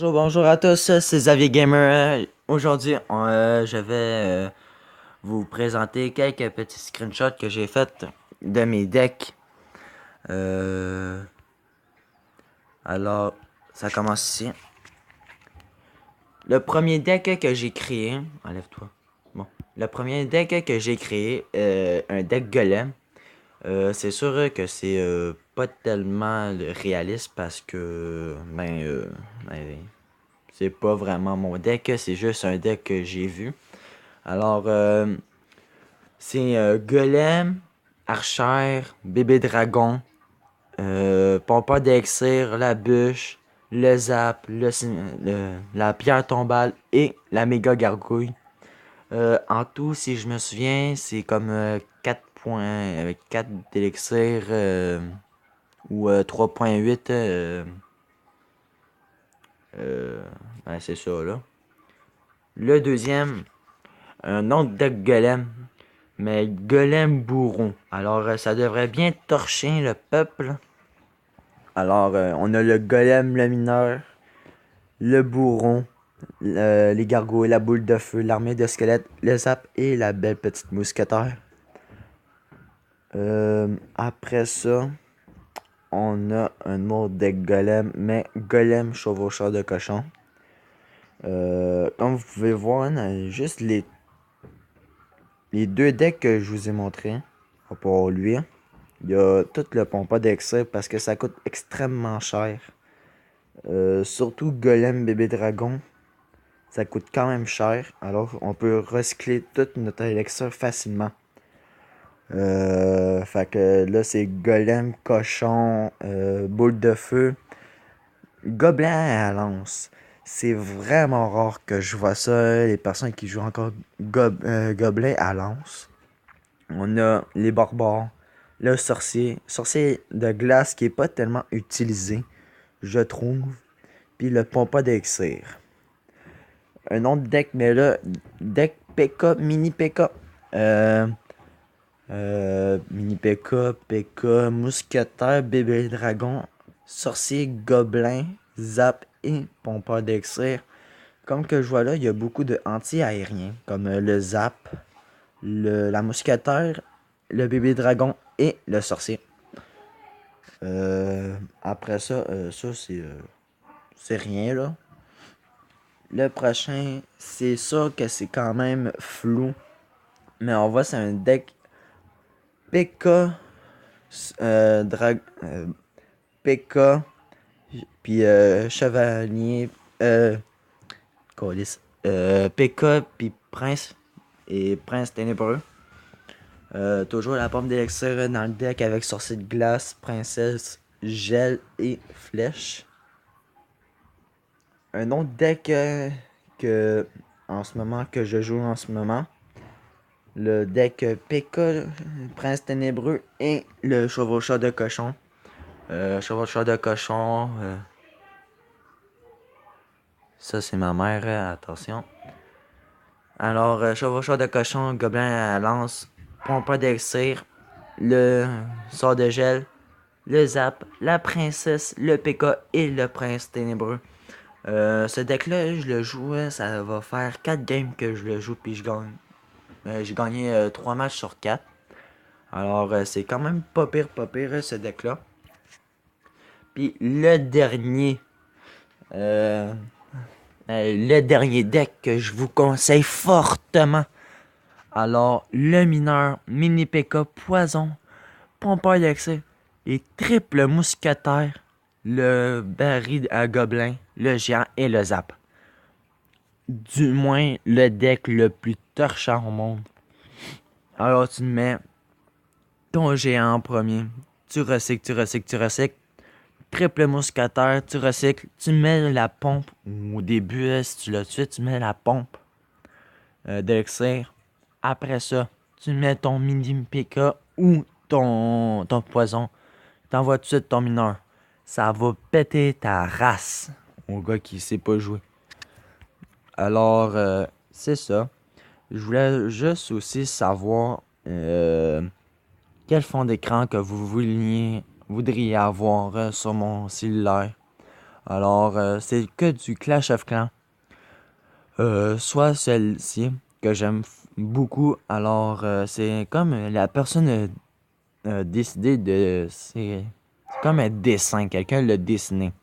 Bonjour à tous, c'est Xavier Gamer. Aujourd'hui, je vais vous présenter quelques petits screenshots que j'ai fait de mes decks. Euh, alors, ça commence ici. Le premier deck que j'ai créé, enlève-toi. Bon, le premier deck que j'ai créé, un deck golem. C'est sûr que c'est pas tellement réaliste parce que, ben, c'est pas vraiment mon deck, c'est juste un deck que j'ai vu. Alors, c'est Golem, Archer, Bébé Dragon, Pompa d'Exir, la bûche, le Zap, la pierre tombale et la méga gargouille. En tout, si je me souviens, c'est comme 4 points, avec 4 d'élixir ou 3.8. Ouais, c'est ça là. Le deuxième, un autre deck Golem, mais Golem bourron. Alors, ça devrait bien torcher le peuple. Alors, on a le Golem, le mineur, le bourron, les gargouilles, la boule de feu, l'armée de squelettes, le zap et la belle petite mousquetaire. Après ça, on a un autre deck Golem, mais Golem chevaucheur de cochon. Comme vous pouvez voir, juste les deux decks que je vous ai montrés, pour lui, il y a tout le pompa d'excès parce que ça coûte extrêmement cher. Surtout Golem Bébé Dragon, ça coûte quand même cher. Alors on peut recycler tout notre élixir facilement. Fait que là c'est Golem, Cochon, Boule de Feu, Gobelin à lance. C'est vraiment rare que je vois ça, les personnes qui jouent encore Gobelin à lance. On a les barbares, le sorcier de glace qui est pas tellement utilisé, je trouve. Puis le pompa d'élixir. Un autre deck, mais là, deck P.K. mini P.K. Euh, mini P.K. P.K. mousquetaire, bébé dragon, sorcier, gobelin, zap et pompa d'élixir. Comme que je vois là, il y a beaucoup de anti-aériens, comme le zap, la mousquetaire, le bébé dragon et le sorcier. Après ça, ça c'est rien là. Le prochain, c'est sûr que c'est quand même flou. Mais on voit c'est un deck PK Drag PK puis Chevalier Colis. PK puis Prince et Prince Ténébreux. Toujours la pomme d'élixir dans le deck avec sorcier de glace, princesse, gel et flèche. Un autre deck que en ce moment que je joue en ce moment. Le deck PK, Prince Ténébreux et le Chevaucheur de Cochon. Chevaucheur de Cochon. Ça, c'est ma mère, attention. Alors, Chevaucheur de Cochon, Gobelin à lance, Pompa d'Elixir, le Sort de Gel, le Zap, la Princesse, le PK et le Prince Ténébreux. Ce deck-là, je le joue, ça va faire 4 games que je le joue puis je gagne. J'ai gagné 3 matchs sur 4. Alors, c'est quand même pas pire ce deck-là. Puis euh, le dernier deck que je vous conseille fortement. Alors, le mineur, mini P.K. poison, pompeur d'accès, les triples mousquetaires, le baril à gobelin, le géant et le zap. Du moins, le deck le plus torchant au monde. Alors, tu mets ton géant en premier. Tu recycles. Triple mousquetaire, tu recycles, tu mets la pompe. Au début, si tu l'as tué, tu mets la pompe d'élixir. Après ça, tu mets ton mini PK ou ton poison. T'envoies tout de suite ton mineur. Ça va péter ta race au gars qui sait pas jouer. Alors, c'est ça. Je voulais juste aussi savoir quel fond d'écran que vous voudriez avoir sur mon cellulaire. Alors, c'est que du Clash of Clans. Soit celle-ci, que j'aime beaucoup. Alors, c'est comme la personne a décidé de... C'est comme un dessin, quelqu'un l'a dessiné.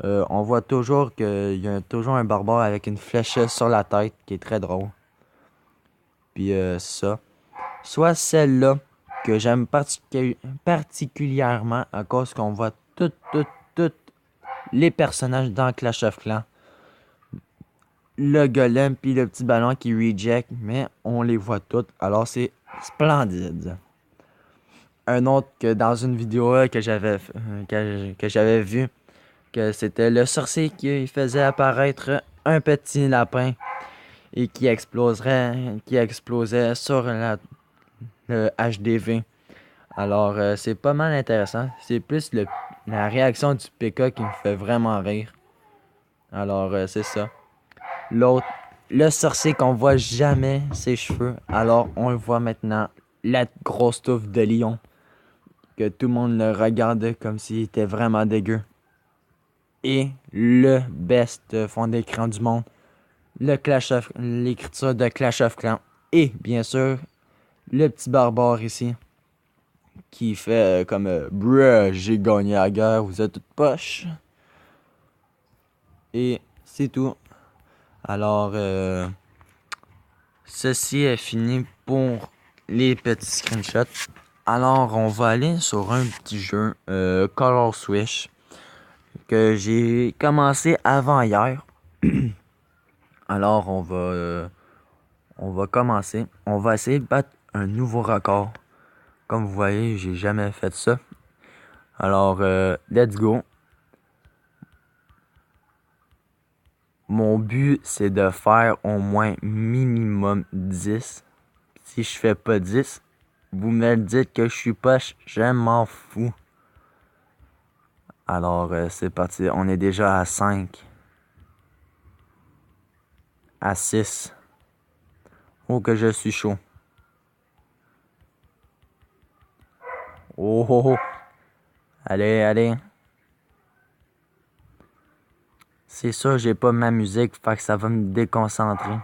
On voit toujours qu'il y a toujours un barbare avec une flèche sur la tête, qui est très drôle. Puis ça. Soit celle-là, que j'aime particulièrement à cause qu'on voit tous les personnages dans Clash of Clans. Le golem puis le petit ballon qui reject, mais on les voit tous, alors c'est splendide. Un autre que dans une vidéo que j'avais vu, que c'était le sorcier qui faisait apparaître un petit lapin et qui explosait sur le HDV. Alors c'est pas mal intéressant. C'est plus la réaction du PK qui me fait vraiment rire. Alors c'est ça. L'autre, le sorcier qu'on voit jamais ses cheveux, alors on le voit maintenant, la grosse touffe de lion, que tout le monde le regardait comme s'il était vraiment dégueu. Et le best fond d'écran du monde, l'écriture de Clash of Clans. Et bien sûr, le petit barbare ici, qui fait comme bruh, j'ai gagné la guerre, vous êtes toutes poches. Et c'est tout. Alors, ceci est fini pour les petits screenshots. Alors, on va aller sur un petit jeu, Color Swish, que j'ai commencé avant hier. Alors, on va commencer. On va essayer de battre un nouveau record. Comme vous voyez, j'ai jamais fait ça. Alors, let's go. Mon but, c'est de faire au moins minimum 10. Si je fais pas 10, vous me le dites que je suis poche, je m'en fous. Alors, c'est parti. On est déjà à 5. À 6. Oh, que je suis chaud. Oh, oh, oh. Allez, allez. C'est sûr, j'ai pas ma musique, fait que ça va me déconcentrer.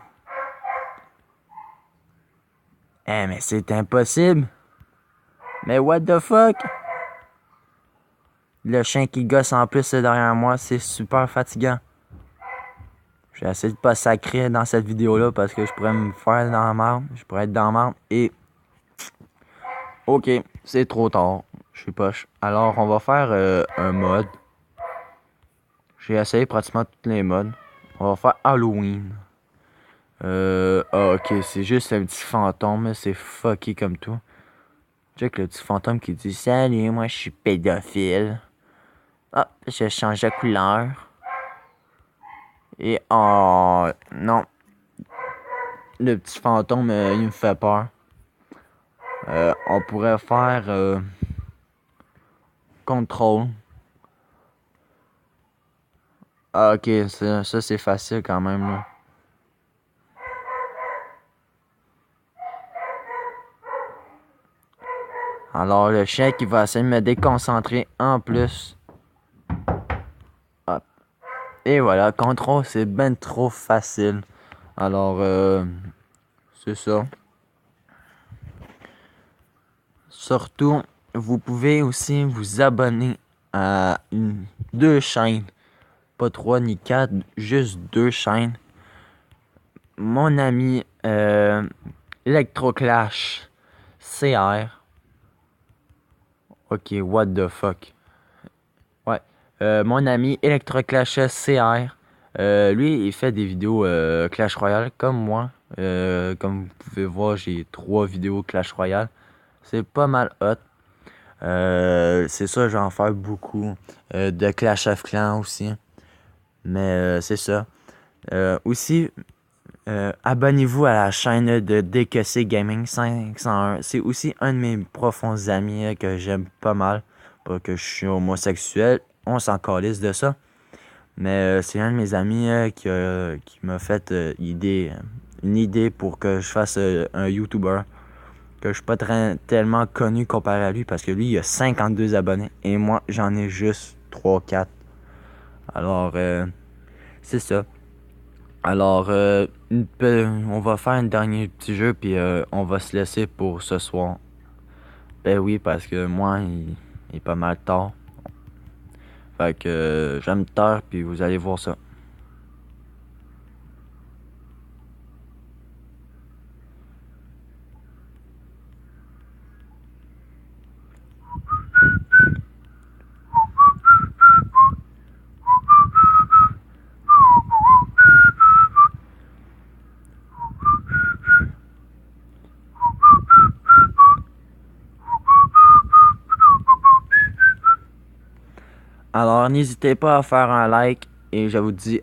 Eh, mais c'est impossible. Mais what the fuck? Le chien qui gosse en plus derrière moi, c'est super fatigant. Je vais essayer de pas sacrer dans cette vidéo-là parce que je pourrais me faire dans la merde. Je pourrais être dans la merde et... Ok, c'est trop tard. Je suis poche. Alors, on va faire un mode. J'ai essayé pratiquement tous les modes. On va faire Halloween. Ok, c'est juste un petit fantôme. C'est fucké comme tout. Check le petit fantôme qui dit salut, moi je suis pédophile. Ah, je change de couleur. Et oh non. Le petit fantôme, il me fait peur. On pourrait faire contrôle. Ah, ok, ça c'est facile quand même là. Alors le chien qui va essayer de me déconcentrer en plus. Hop. Et voilà, contrôle c'est ben trop facile. Alors c'est ça. Surtout, vous pouvez aussi vous abonner à deux chaînes. Pas 3 ni 4, juste 2 chaînes. Mon ami Electroclash CR. Ok, what the fuck. Ouais. Mon ami Electroclash CR. Lui, il fait des vidéos Clash Royale comme moi. Comme vous pouvez voir, j'ai 3 vidéos Clash Royale. C'est pas mal hot. C'est ça, je vais en faire beaucoup. De Clash of Clans aussi. Mais c'est ça. Aussi, abonnez-vous à la chaîne de DKC Gaming 501. C'est aussi un de mes profonds amis que j'aime pas mal. Pas que je suis homosexuel. On s'en calisse de ça. Mais c'est un de mes amis qui m'a fait une idée pour que je fasse un YouTuber. Que je suis pas tellement connu comparé à lui parce que lui, il a 52 abonnés. Et moi, j'en ai juste 3-4. Alors, c'est ça. Alors, on va faire un dernier petit jeu, puis on va se laisser pour ce soir. Ben oui, parce que moi, il est pas mal tard. Fait que je vais me taire, puis vous allez voir ça. Alors, n'hésitez pas à faire un like, et je vous dis